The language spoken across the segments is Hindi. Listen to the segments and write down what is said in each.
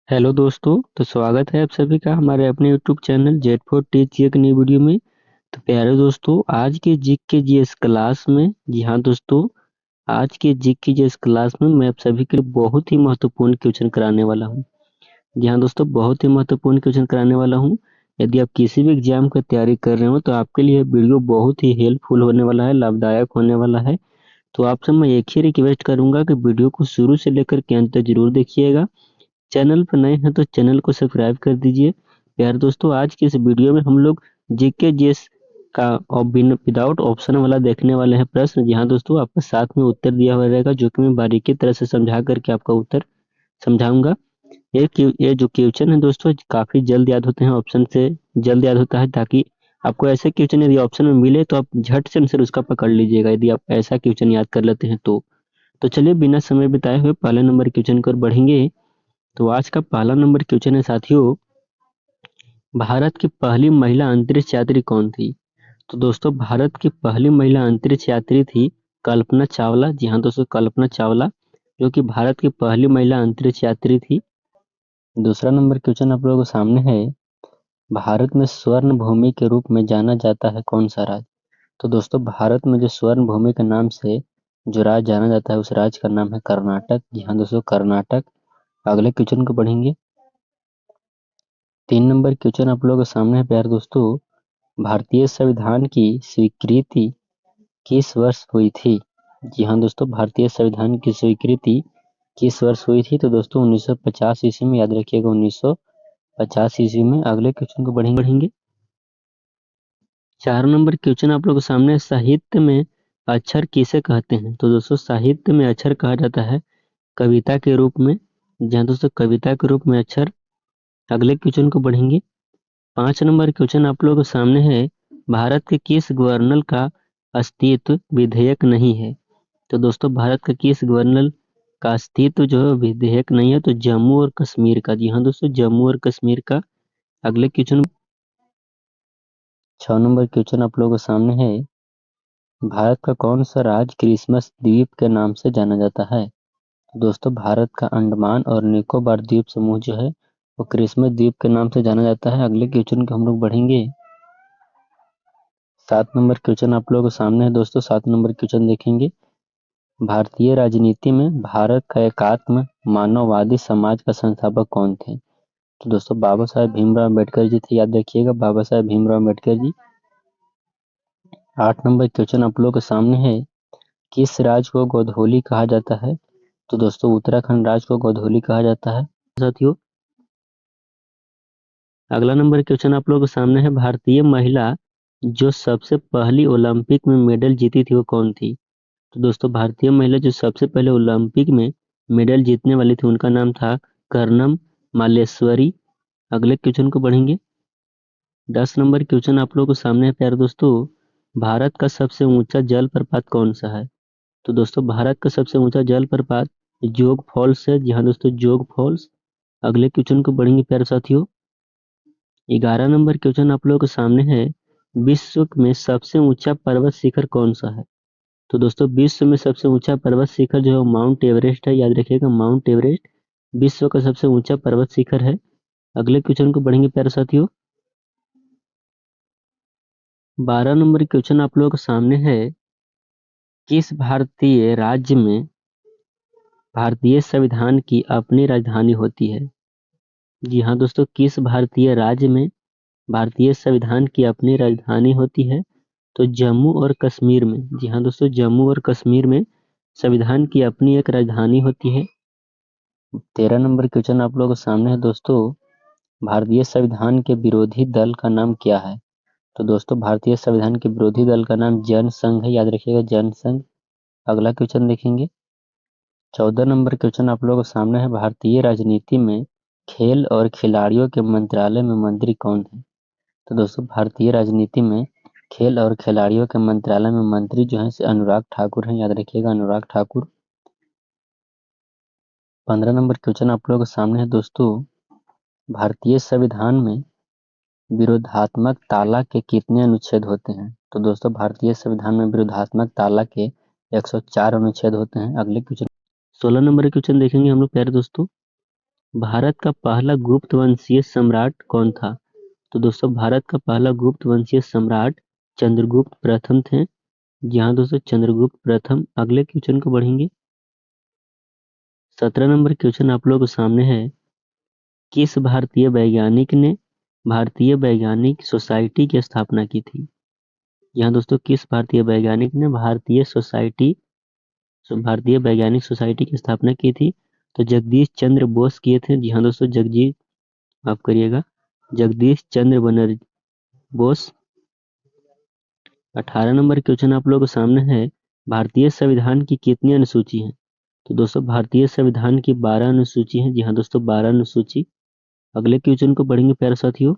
हेलो दोस्तों, तो स्वागत है आप सभी का हमारे अपने YouTube channel Z four teach एक नई वीडियो में। तो प्यारे दोस्तों, आज के जीके के जीएस क्लास में, जी हाँ दोस्तों, आज के जीके के जीएस क्लास में मैं आप सभी के लिए बहुत ही महत्वपूर्ण क्वेश्चन कराने वाला हूँ। जी हाँ दोस्तों, बहुत ही महत्वपूर्ण क्वेश्चन कराने वाला हूँ। यदि आप किसी भी एग्जाम की तैयारी कर रहे हो तो आपके लिए वीडियो बहुत ही हेल्पफुल होने वाला है, लाभदायक होने वाला है। तो आपसे मैं एक ही रिक्वेस्ट करूंगा कि वीडियो को शुरू से लेकर के अंत तक जरूर देखिएगा। चैनल पर नए हैं तो चैनल को सब्सक्राइब कर दीजिए। प्यारे दोस्तों, आज की इस वीडियो में हम लोग जीके जीएस का और विदाउट ऑप्शन वाला देखने वाले हैं प्रश्न। जी हाँ दोस्तों, आपके साथ में उत्तर दिया हुआ रहेगा जो कि मैं बारीकी तरह से समझा करके आपका उत्तर समझाऊंगा। ये जो क्वेश्चन है दोस्तों, काफी जल्द याद होते हैं, ऑप्शन से जल्द याद होता है, ताकि आपको ऐसे क्वेश्चन यदि ऑप्शन में मिले तो आप झट से आंसर उसका पकड़ लीजिएगा, यदि आप ऐसा क्वेश्चन याद कर लेते हैं तो चलिए बिना समय बिताए हुए पहले नंबर क्वेश्चन की ओर बढ़ेंगे। तो आज का पहला नंबर क्वेश्चन है साथियों, भारत की पहली महिला अंतरिक्ष यात्री कौन थी? तो दोस्तों, भारत की पहली महिला अंतरिक्ष यात्री थी कल्पना चावला। जी हाँ दोस्तों, कल्पना चावला जो कि भारत की पहली महिला अंतरिक्ष यात्री थी। दूसरा नंबर क्वेश्चन आप लोगों के सामने है, भारत में स्वर्ण भूमि के रूप में जाना जाता है कौन सा राज्य? तो दोस्तों, भारत में जो स्वर्ण भूमि के नाम से जो राज्य जाना जाता है उस राज्य का नाम है कर्नाटक। जी हाँ दोस्तों, कर्नाटक। अगले क्वेश्चन को पढ़ेंगे। 3 नंबर क्वेश्चन आप लोगों के सामने है प्यारे दोस्तों, भारतीय संविधान की स्वीकृति किस वर्ष हुई थी? जी हाँ दोस्तों, भारतीय संविधान की स्वीकृति किस वर्ष हुई थी? तो दोस्तों 1950 ईस्वी में, याद रखिएगा 1950 ईस्वी में। अगले क्वेश्चन को बढ़ेंगे। 4 नंबर क्वेश्चन आप लोगों के सामने है, साहित्य में अक्षर किसे कहते हैं? तो दोस्तों, साहित्य में अक्षर कहा जाता है कविता के रूप में। जहाँ दोस्तों, कविता के रूप में अक्षर। अगले क्वेश्चन को बढ़ेंगे। 5 नंबर क्वेश्चन आप लोगों के सामने है, भारत के किस गवर्नर का अस्तित्व विधेयक नहीं है? तो दोस्तों, भारत का किस गवर्नर का अस्तित्व जो है विधेयक नहीं है? तो जम्मू और कश्मीर का। जी हाँ दोस्तों, जम्मू और कश्मीर का। अगले क्वेश्चन। 6 नंबर क्वेश्चन आप लोगों के सामने है, भारत का कौन सा राज्य क्रिसमस द्वीप के नाम से जाना जाता है? दोस्तों, भारत का अंडमान और निकोबार द्वीप समूह जो है वो क्रिसमस द्वीप के नाम से जाना जाता है। अगले क्वेश्चन को हम लोग बढ़ेंगे। 7 नंबर क्वेश्चन आप लोगों के सामने है दोस्तों। 7 नंबर क्वेश्चन देखेंगे, भारतीय राजनीति में भारत का एकात्म मानववादी समाज का संस्थापक कौन थे? तो दोस्तों, बाबा साहेब भीमराव अम्बेडकर जी थे, याद रखिएगा, बाबा साहेब भीमराव अम्बेडकर जी। 8 नंबर क्वेश्चन आप लोगों के सामने है, किस राज्य को गोधौली कहा जाता है? तो दोस्तों, उत्तराखंड राज्य को गोधौली कहा जाता है साथियों। अगला नंबर क्वेश्चन आप लोगों के सामने है, भारतीय महिला जो सबसे पहली ओलंपिक में मेडल जीती थी वो कौन थी? तो दोस्तों, भारतीय महिला जो सबसे पहले ओलंपिक में मेडल जीतने वाली थी उनका नाम था कर्णम मालेश्वरी। अगले क्वेश्चन को बढ़ेंगे। 10 नंबर क्वेश्चन आप लोगों के सामने है प्यारे दोस्तों, भारत का सबसे ऊंचा जल प्रपात कौन सा है? तो दोस्तों, भारत का सबसे ऊंचा जल प्रपात जोग फॉल्स है। जी हाँ दोस्तों, जोग फॉल्स। अगले क्वेश्चन को बढ़ेंगे प्यारे साथियों। 11 नंबर क्वेश्चन आप लोगों के सामने है, विश्व में सबसे ऊंचा पर्वत शिखर कौन सा है? तो दोस्तों, विश्व में सबसे ऊंचा पर्वत शिखर जो है वो माउंट एवरेस्ट है, याद रखिएगा, माउंट एवरेस्ट विश्व का सबसे ऊंचा पर्वत शिखर है। अगले क्वेश्चन को बढ़ेंगे प्यारे साथियों। 12 नंबर क्वेश्चन आप लोगों के सामने है, किस भारतीय राज्य में भारतीय संविधान की अपनी राजधानी होती है? जी हाँ दोस्तों, किस भारतीय राज्य में भारतीय संविधान की अपनी राजधानी होती है? तो जम्मू और कश्मीर में। जी हाँ दोस्तों, जम्मू और कश्मीर में संविधान की अपनी एक राजधानी होती है। 13 नंबर क्वेश्चन आप लोगों के सामने है दोस्तों, भारतीय संविधान के विरोधी दल का नाम क्या है? तो दोस्तों, भारतीय संविधान के विरोधी दल का नाम जनसंघ है, याद रखिएगा, जनसंघ। अगला क्वेश्चन देखेंगे। 14 नंबर क्वेश्चन आप लोगों के सामने है, भारतीय राजनीति में खेल और खिलाड़ियों के मंत्रालय में मंत्री कौन है? तो दोस्तों, भारतीय राजनीति में खेल और खिलाड़ियों के मंत्रालय में मंत्री जो है अनुराग ठाकुर हैं, याद रखिएगा, अनुराग ठाकुर। 15 नंबर क्वेश्चन आप लोगों के सामने है दोस्तों, भारतीय संविधान में विरोधात्मक ताला के कितने अनुच्छेद होते हैं? तो दोस्तों, भारतीय संविधान में विरोधात्मक ताला के 104 अनुच्छेद होते हैं। अगले क्वेश्चन 16 नंबर क्वेश्चन देखेंगे हम लोग प्यारे दोस्तों। भारत का पहला गुप्त वंशीय सम्राट कौन था? तो दोस्तों भारत का पहला गुप्त वंशीय सम्राट चंद्रगुप्त प्रथम थे। जी हाँ दोस्तों, चंद्रगुप्त प्रथम। अगले क्वेश्चन को बढ़ेंगे। 17 नंबर क्वेश्चन आप लोगों के सामने है। किस भारतीय वैज्ञानिक ने भारतीय वैज्ञानिक सोसाइटी की स्थापना की थी? यहाँ दोस्तों किस भारतीय वैज्ञानिक ने भारतीय वैज्ञानिक सोसाइटी की स्थापना की थी? तो जगदीश चंद्र बोस किए थे। जी हाँ दोस्तों, माफ करिएगा, जगदीश चंद्र बनर्जी बोस। 18 नंबर क्वेश्चन आप लोगों के सामने है। भारतीय संविधान की कितनी अनुसूची है? तो दोस्तों भारतीय संविधान की 12 अनुसूची है। जी हाँ दोस्तों, 12 अनुसूची। अगले क्वेश्चन को बढ़ेंगे प्यारे साथियों।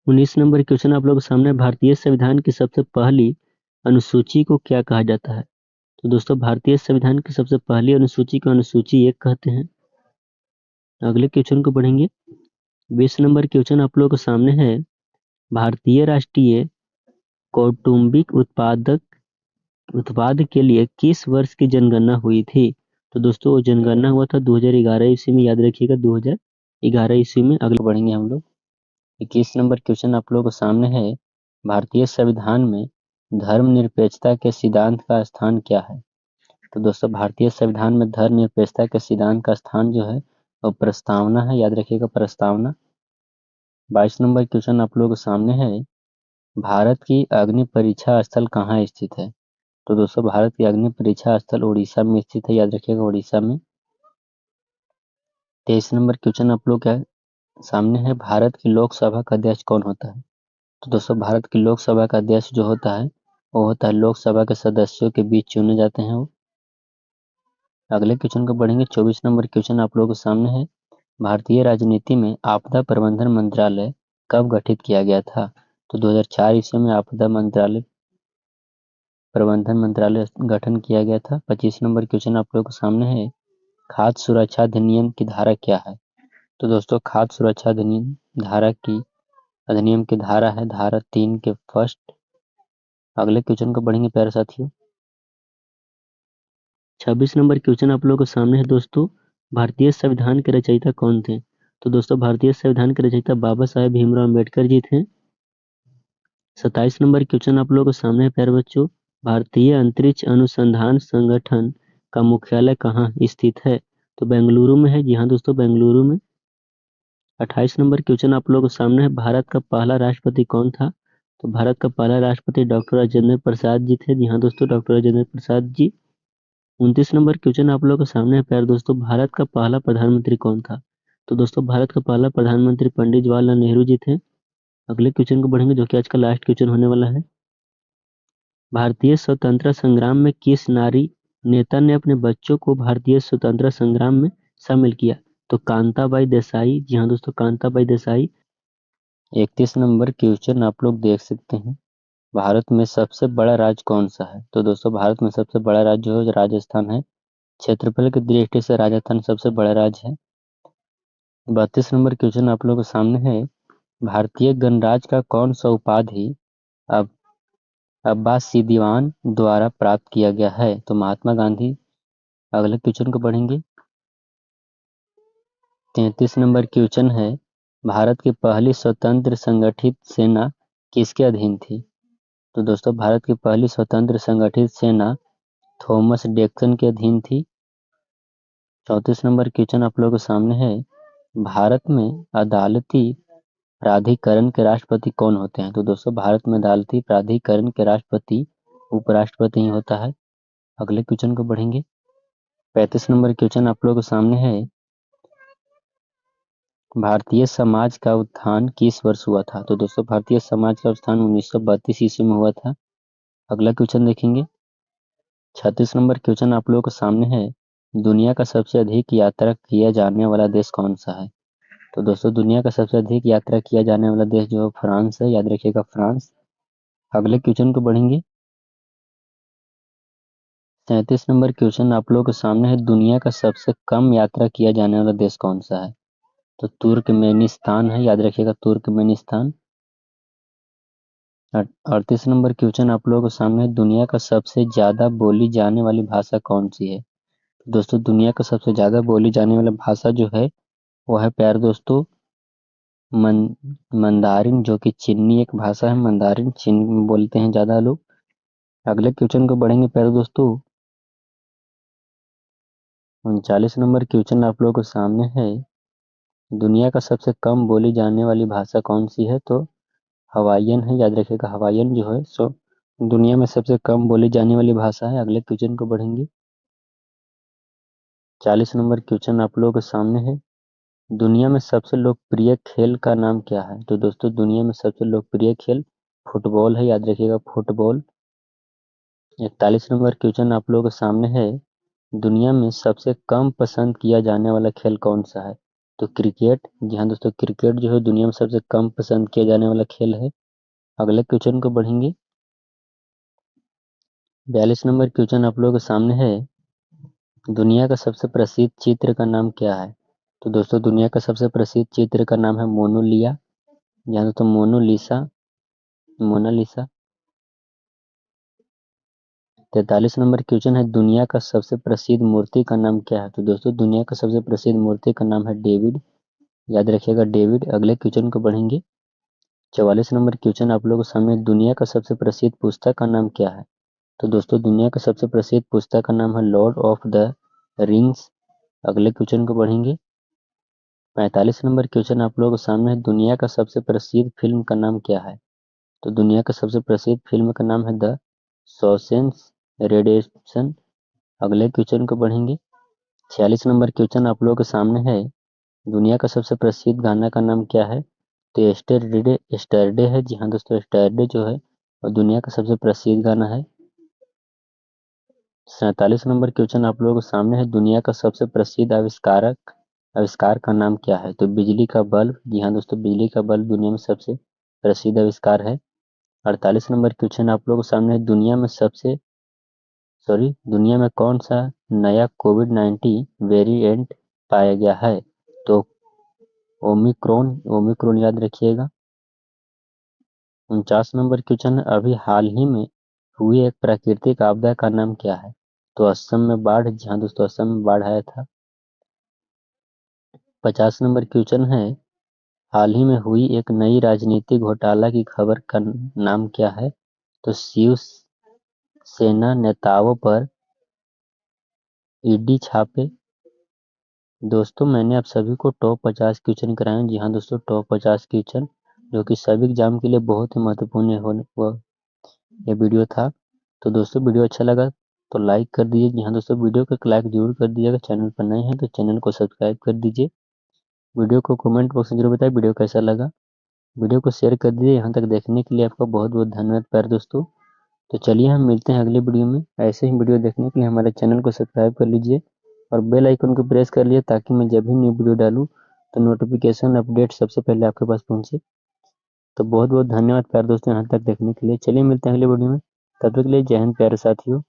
19 नंबर क्वेश्चन आप लोगों के सामने। भारतीय संविधान की सबसे पहली अनुसूची को क्या कहा जाता है? तो दोस्तों भारतीय संविधान की सबसे पहली अनुसूची को अनुसूची 1 कहते हैं। अगले क्वेश्चन को बढ़ेंगे। 20 नंबर क्वेश्चन आप लोगों के सामने है। भारतीय राष्ट्रीय कौटुंबिक उत्पाद के लिए किस वर्ष की जनगणना हुई थी? तो दोस्तों जनगणना हुआ था 2011 ईस्वी में, याद रखिएगा 2011 ईस्वी में। अगले बढ़ेंगे हम लोग। 21 नंबर क्वेश्चन आप लोगों के सामने है। भारतीय संविधान में धर्मनिरपेक्षता के सिद्धांत का स्थान क्या है? तो दोस्तों भारतीय संविधान में धर्मनिरपेक्षता के सिद्धांत का स्थान जो है वो प्रस्तावना है, याद रखिएगा प्रस्तावना। 22 नंबर क्वेश्चन आप लोगों के सामने है। भारत की अग्नि परीक्षा स्थल कहाँ स्थित है? तो दोस्तों भारत की अग्नि परीक्षा स्थल उड़ीसा में स्थित है, याद रखिएगा उड़ीसा में। 23 नंबर क्वेश्चन आप लोग के सामने है। भारत की लोकसभा का अध्यक्ष कौन होता है? तो दोस्तों भारत की लोकसभा का अध्यक्ष जो होता है वो होता है लोकसभा के सदस्यों के बीच चुने जाते हैं वो। अगले क्वेश्चन को बढ़ेंगे। 24 नंबर क्वेश्चन आप लोगों के सामने है। भारतीय राजनीति में आपदा प्रबंधन मंत्रालय कब गठित किया गया था? तो 2004 ईस्वी में आपदा प्रबंधन मंत्रालय गठन किया गया था। 25 नंबर क्वेश्चन आप लोगों के सामने है। खाद्य सुरक्षा अधिनियम की धारा क्या है? तो दोस्तों खाद्य सुरक्षा अधिनियम की धारा है धारा 3 के फर्स्ट। अगले क्वेश्चन को बढ़ेंगे प्यारे साथियों। 26 नंबर क्वेश्चन आप लोगों के सामने है दोस्तों। भारतीय संविधान के रचयिता कौन थे? तो दोस्तों भारतीय संविधान के रचयिता बाबा साहेब भीमराव अम्बेडकर जी थे। 27 नंबर क्वेश्चन आप लोगों के सामने है प्यारे बच्चों। भारतीय अंतरिक्ष अनुसंधान संगठन का मुख्यालय कहाँ स्थित है? तो बेंगलुरु में है। जी हाँ दोस्तों, बेंगलुरु में। 28 नंबर क्वेश्चन आप लोगों के सामने है। भारत का पहला राष्ट्रपति कौन था? तो भारत का पहला राष्ट्रपति डॉक्टर राजेंद्र प्रसाद जी थे। जी हाँ दोस्तों, doctor Rajendra Prasad ji. 29 number question आप लोगों के सामने है प्यारे दोस्तों। भारत का पहला प्रधानमंत्री कौन था? तो दोस्तों भारत का पहला प्रधानमंत्री पंडित जवाहरलाल नेहरू जी थे। अगले क्वेश्चन को बढ़ेंगे जो कि आज का लास्ट क्वेश्चन होने वाला है। भारतीय स्वतंत्रता संग्राम में किस नारी नेता ने अपने बच्चों को भारतीय स्वतंत्रता संग्राम में शामिल किया? तो कांताबाई देसाई। जी हाँ दोस्तों, कांताबाई देसाई। 31 नंबर क्वेश्चन आप लोग देख सकते हैं। भारत में सबसे बड़ा राज्य कौन सा है? तो दोस्तों भारत में सबसे बड़ा राज्य जो है राजस्थान है। क्षेत्रफल की दृष्टि से राजस्थान सबसे बड़ा राज्य है। 32 नंबर क्वेश्चन आप लोगों के सामने है। भारतीय गणराज्य का कौन सा उपाधि अब अब्बासी दीवान द्वारा प्राप्त किया गया है? तो महात्मा गांधी। अगले क्वेश्चन को पढ़ेंगे। 33 नंबर क्वेश्चन है। भारत की पहली स्वतंत्र संगठित सेना किसके अधीन थी? तो दोस्तों भारत की पहली स्वतंत्र संगठित सेना थॉमस जैक्सन के अधीन थी। 34 नंबर क्वेश्चन आप लोगों के सामने है। भारत में अदालती प्राधिकरण के राष्ट्रपति कौन होते हैं? तो दोस्तों भारत में अदालती प्राधिकरण के राष्ट्रपति उपराष्ट्रपति ही होता है। अगले क्वेश्चन को बढ़ेंगे। 35 नंबर क्वेश्चन आप लोगों के सामने है। भारतीय समाज का उत्थान किस वर्ष हुआ था? तो दोस्तों भारतीय समाज का उत्थान 1932 ईस्वी में हुआ था। अगला क्वेश्चन देखेंगे। 36 नंबर क्वेश्चन आप लोगों के सामने है। दुनिया का सबसे अधिक यात्रा किया जाने वाला देश कौन सा है? तो दोस्तों दुनिया का सबसे अधिक यात्रा किया जाने वाला देश जो है फ्रांस है, याद रखिएगा फ्रांस। अगले क्वेश्चन को बढ़ेंगे। 37 नंबर क्वेश्चन आप लोगों के सामने है। दुनिया का सबसे कम यात्रा किया जाने वाला देश कौन सा है? तो तुर्कमेनिस्तान है, याद रखिएगा तुर्कमेनिस्तान। 38 नंबर क्वेश्चन आप लोगों के सामने है। दुनिया का सबसे ज्यादा बोली जाने वाली भाषा कौन सी है? दोस्तों दुनिया का सबसे ज़्यादा बोली जाने वाला भाषा जो है वो है प्यारे दोस्तों मंदारिन, जो कि चीनी एक भाषा है। मंदारिन चीन में बोलते हैं ज़्यादा लोग। अगले क्वेश्चन को बढ़ेंगे प्यारे दोस्तों। 39 नंबर क्वेश्चन आप लोगों के सामने है। दुनिया का सबसे कम बोली जाने वाली भाषा कौन सी है? तो हवाईयन है, याद रखिएगा। हवाईयन जो है सो दुनिया में सबसे कम बोली जाने वाली भाषा है। अगले क्वेश्चन को बढ़ेंगे। 40 नंबर क्वेश्चन आप लोगों के सामने है। दुनिया में सबसे लोकप्रिय खेल का नाम क्या है? तो दोस्तों दुनिया में सबसे लोकप्रिय खेल फुटबॉल है, याद रखिएगा, फुटबॉल। 41 नंबर क्वेश्चन आप लोगों के सामने है। दुनिया में सबसे कम पसंद किया जाने वाला खेल कौन सा है? तो क्रिकेट। जी हाँ दोस्तों, क्रिकेट जो है दुनिया में सबसे कम पसंद किया जाने वाला खेल है। अगले क्वेश्चन को बढ़ेंगे। 42 नंबर क्वेश्चन आप लोगों के सामने है। दुनिया का सबसे प्रसिद्ध चित्र का नाम क्या है? तो दोस्तों दुनिया का सबसे प्रसिद्ध चित्र का नाम है मोनालिसा। जी हाँ दोस्तों, मोनालिसा, मोनालिसा। 43 नंबर क्वेश्चन है। दुनिया का सबसे प्रसिद्ध मूर्ति का नाम क्या है? तो दोस्तों दुनिया का सबसे प्रसिद्ध मूर्ति का नाम है डेविड, याद रखिएगा, डेविड। अगले क्वेश्चन को बढ़ेंगे। 44 नंबर क्वेश्चन आप लोगों के सामने। दुनिया का सबसे प्रसिद्ध पुस्तक का नाम क्या है? तो दोस्तों दुनिया का सबसे प्रसिद्ध पुस्तक का नाम है लॉर्ड ऑफ द रिंग्स। अगले क्वेश्चन को बढ़ेंगे। 45 नंबर क्वेश्चन आप लोगों के सामने है। दुनिया का सबसे प्रसिद्ध फिल्म का नाम क्या है? तो दुनिया का सबसे प्रसिद्ध फिल्म का नाम है द शॉशैंक रिडेम्पशन। अगले क्वेश्चन को बढ़ेंगे। 46 नंबर क्वेश्चन आप लोगों के सामने है। दुनिया का सबसे प्रसिद्ध गाना का नाम क्या है? तो यस्टरडे, यस्टरडे है। जी हाँ दोस्तों, यस्टरडे जो है और दुनिया का सबसे प्रसिद्ध गाना है। 47 नंबर क्वेश्चन आप लोगों के सामने है। दुनिया का सबसे प्रसिद्ध आविष्कार का नाम क्या है? तो बिजली का बल्ब। जी हाँ दोस्तों, बिजली का बल्ब दुनिया में सबसे प्रसिद्ध आविष्कार है। 48 नंबर क्वेश्चन आप लोगों के सामने है। दुनिया में कौन सा नया कोविड-19 वेरिएंट पाया गया है? तो ओमिक्रॉन, ओमिक्रॉन याद रखिएगा। 49 नंबर क्वेश्चन है। अभी हाल ही में हुई एक प्राकृतिक आपदा का नाम क्या है? तो असम में बाढ़। जी हाँ दोस्तों, असम में बाढ़ आया था। 50 नंबर क्वेश्चन है। हाल ही में हुई एक नई राजनीतिक घोटाला की खबर का नाम क्या है? तो शिव सेना नेताओं पर ईडी छापे। दोस्तों मैंने आप सभी को टॉप 50 क्वेश्चन कराए। जी हाँ दोस्तों, टॉप 50 क्वेश्चन जो कि सभी एग्जाम के लिए बहुत ही महत्वपूर्ण होने ये वीडियो था। तो दोस्तों वीडियो अच्छा लगा तो लाइक कर दीजिए। जी हाँ दोस्तों, वीडियो को लाइक जरूर कर दीजिएगा। चैनल पर नए हैं तो चैनल को सब्सक्राइब कर दीजिए। वीडियो को कमेंट बॉक्स में जरूर बताइए वीडियो कैसा लगा। वीडियो को शेयर कर दीजिए। यहाँ तक देखने के लिए आपका बहुत बहुत धन्यवाद प्यारे दोस्तों। तो चलिए हम मिलते हैं अगले वीडियो में। ऐसे ही वीडियो देखने के लिए हमारे चैनल को सब्सक्राइब कर लीजिए और बेल आइकन को प्रेस कर लिए ताकि मैं जब भी न्यू वीडियो डालूँ तो नोटिफिकेशन अपडेट सबसे पहले आपके पास पहुँचे। तो बहुत बहुत धन्यवाद प्यारे दोस्तों यहाँ तक देखने के लिए। चलिए मिलते हैं अगले वीडियो में। तब तक के लिए जय हिंद प्यारे साथियों।